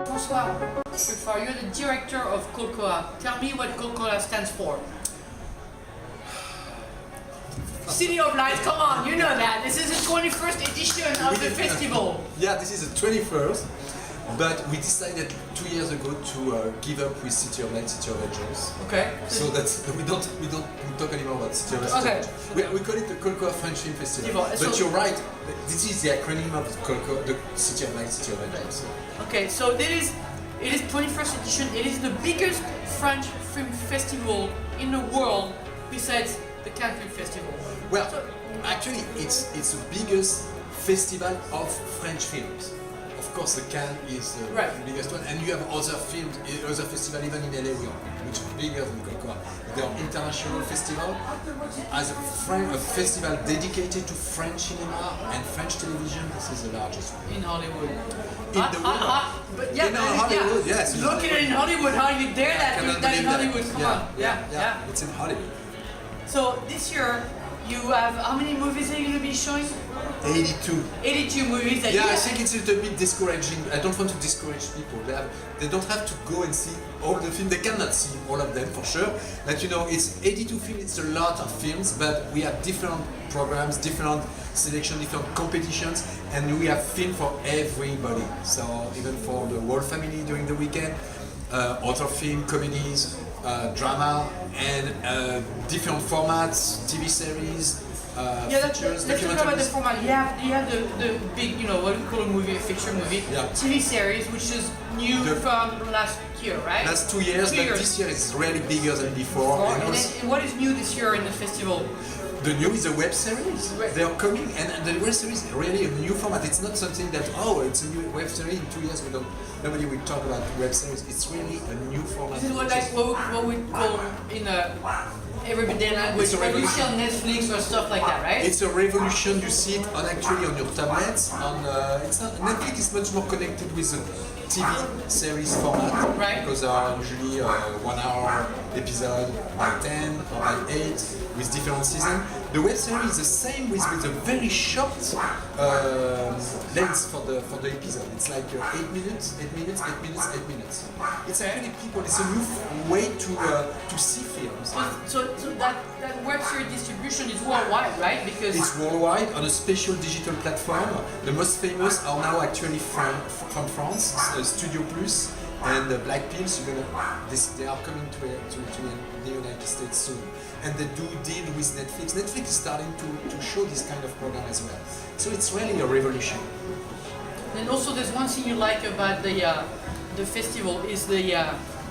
Francois Truffart, you're the director of COLCOA. Tell me what COLCOA stands for. City of Lights, come on, you know that. This is the 21st edition of the festival. Yeah, this is the 21st, but we decided 2 years ago to give up with City of Lights, City of Angels. Okay. So that's we don't talk anymore about City of Lights. Okay. We call it the COLCOA French Film Festival. But so you're right. This is the acronym of the COLCOA, the City of Lights, City of Angels. Okay, so it is 21st edition. It is the biggest French film festival in the world besides the Cannes Film Festival. Well, actually, it's the biggest festival of French films. Of course, the Cannes is the biggest one, and you have other films, other festivals even in LA, which are bigger than COLCOA. They are international festival, as a festival dedicated to French cinema and French television. This is the largest one in Hollywood. In the world. Yeah, in Hollywood, yes. Located in Hollywood, how do you dare that? Do that in Hollywood? Come on. Yeah, it's in Hollywood. So this year, you have, how many movies are you going to be showing? 82. 82 movies. That I think it's a little bit discouraging. I don't want to discourage people. They don't have to go and see all the films. They cannot see all of them for sure. But you know, it's 82 films. It's a lot of films. But we have different programs, different selection, different competitions, and we have film for everybody. So even for the whole family during the weekend, other film, comedies, drama, and different formats, TV series. Let's talk about the format. You have the big, you know, what we call a movie, a fiction movie, TV series, which is new from last year, right? Last 2 years, but this year it's really bigger than before. And what is new this year in the festival? The new is a web series. They are coming, and the web series is really a new format. It's not something that it's a new web series. In 2 years, nobody will talk about web series. It's really a new format. This is what we call in everyday language, what you see on Netflix or stuff like that, right? It's a revolution. You see it actually on your tablets. It's not Netflix is much more connected with the TV series format, right? Because there are usually 1 hour episode by 10 or by 8 with different seasons. The web series is the same with a very short length for the episode. It's like 8 minutes, 8 minutes, 8 minutes, 8 minutes. It's actually it's a new way to see films. So that web series distribution is worldwide, right? Because it's worldwide on a special digital platform. The most famous are now actually from France, Studio Plus and Black Pills. They are coming to the United States soon, and they do deal with Netflix. Netflix is starting to show this kind of program as well. So it's really a revolution. And also, there's one thing you like about the festival is the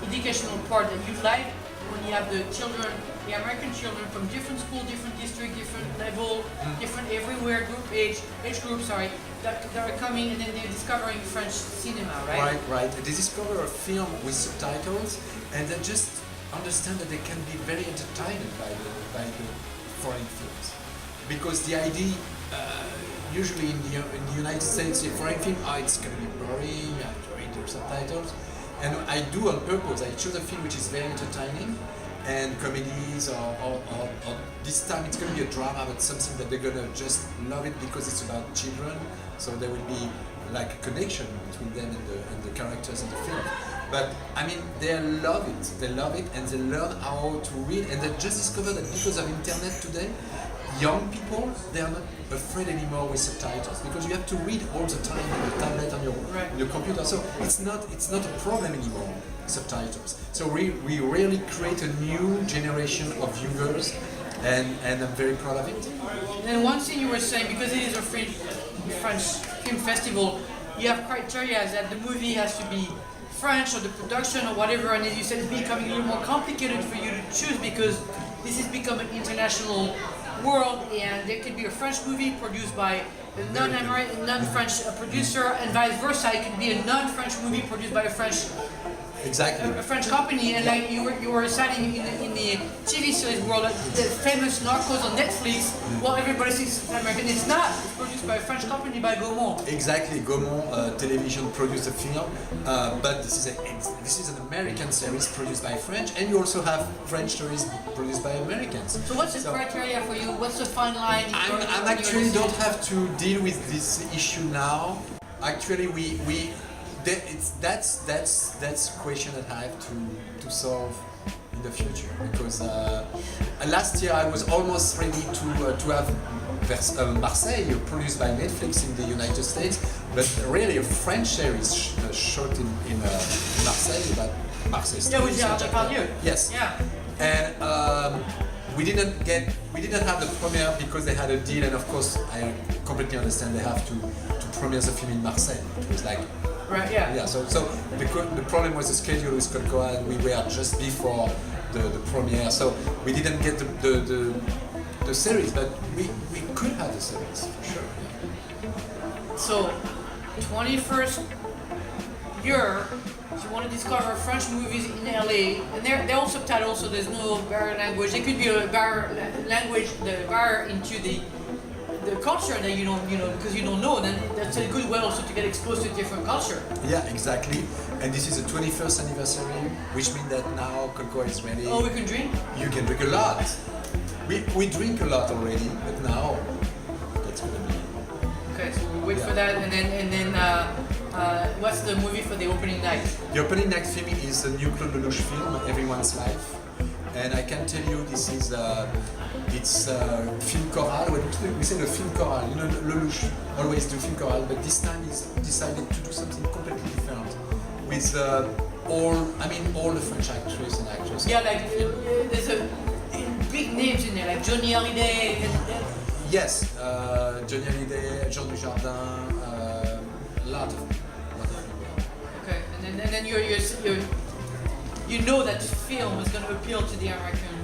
educational part that you like when you have the children, the American children from different schools, different districts, different level, different everywhere age group, that are coming and then they're discovering French cinema, right? Right. They discover a film with subtitles and they just understand that they can be very entertained by the foreign films. Because the idea, usually in the United States, a foreign film, it's going to be boring, I have to read the subtitles. And I do on purpose, I choose a film which is very entertaining, and comedies or this time it's going to be a drama, but something that they're going to just love it because it's about children, so there will be like a connection between them and the characters in the film. But I mean, they love it and they learn how to read, and they just discover that because of internet today, young people, they are not afraid anymore with subtitles because you have to read all the time on your tablet, on your computer. So it's not a problem anymore, subtitles. So we really create a new generation of viewers, and I'm very proud of it. And one thing you were saying, because it is a French film festival, you have criteria that the movie has to be French or the production or whatever, and as you said, it's becoming a little more complicated for you to choose because this has become an international world, and there could be a French movie produced by a non-French producer, and vice versa. It could be a non-French movie produced by a French company. And like you were citing in the TV series world, the famous Narcos on Netflix. Well, everybody thinks it's American. It's not. It's produced produced by a French company, by Gaumont. Exactly, Gaumont Television produced the film, but this is an American series produced by French, and you also have French series produced by Americans. So what's the criteria for you? What's the fine line? I'm actually don't have to deal with this issue now. Actually, that's a question that I have to solve in the future, because last year I was almost ready to have Marseille produced by Netflix in the United States, but really a French series shot in Marseille, but Marseille. Yeah, with Gérard Depardieu. Yes. Yeah. And we didn't have the premiere because they had a deal, and of course I completely understand they have to premiere the film in Marseille. It was like. Right, yeah. Yeah, so the problem was the schedule with COLCOA, and we were just before the premiere, so we didn't get the series, but we could have the series, for sure. So, 21st year, you want to discover French movies in LA, and they're all subtitled, so there's no barrier language. It could be a barrier language, the barrier into the culture that you know, because you don't know, then that's a good way also to get exposed to different culture. Yeah, exactly. And this is the 21st anniversary, which means that now COLCOA is ready. Oh, we can drink? You can drink a lot. We drink a lot already, but now that's gonna be. Okay, so we wait for that, and then what's the movie for the opening night? The opening night film is a new Claude Lelouch film, Everyone's Life, and I can tell you this is it's film choral. We say the film choral. You know, Lelouch always do film choral, but this time he's decided to do something completely different with all the French actors and actors. Yeah, like there's big names in there, like Johnny Hallyday. Yes, Johnny Hallyday, Jean Dujardin, a lot of people. Okay, and then you know that the film is going to appeal to the American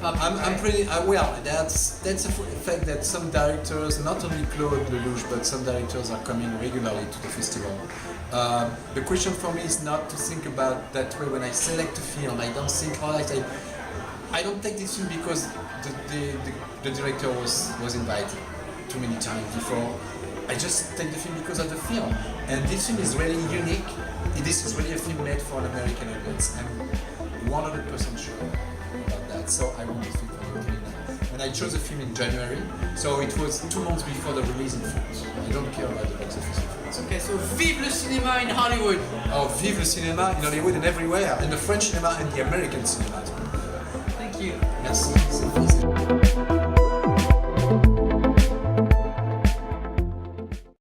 public. I'm pretty well. That's a fact that some directors, not only Claude Lelouch, but some directors are coming regularly to the festival. The question for me is not to think about that way when I select a film. I don't think, I don't take this film because the director was invited too many times before. I just take the film because of the film. And this film is really unique. This is really a film made for an American audience. I'm 100% sure about that. So I want this film for the opening night. And I chose the film in January, so it was 2 months before the release in France. I don't care about the box office in France. Okay, so vive le cinéma in Hollywood! Oh, vive le cinéma in Hollywood and everywhere, and the French cinema and the American cinema. Thank you. Merci.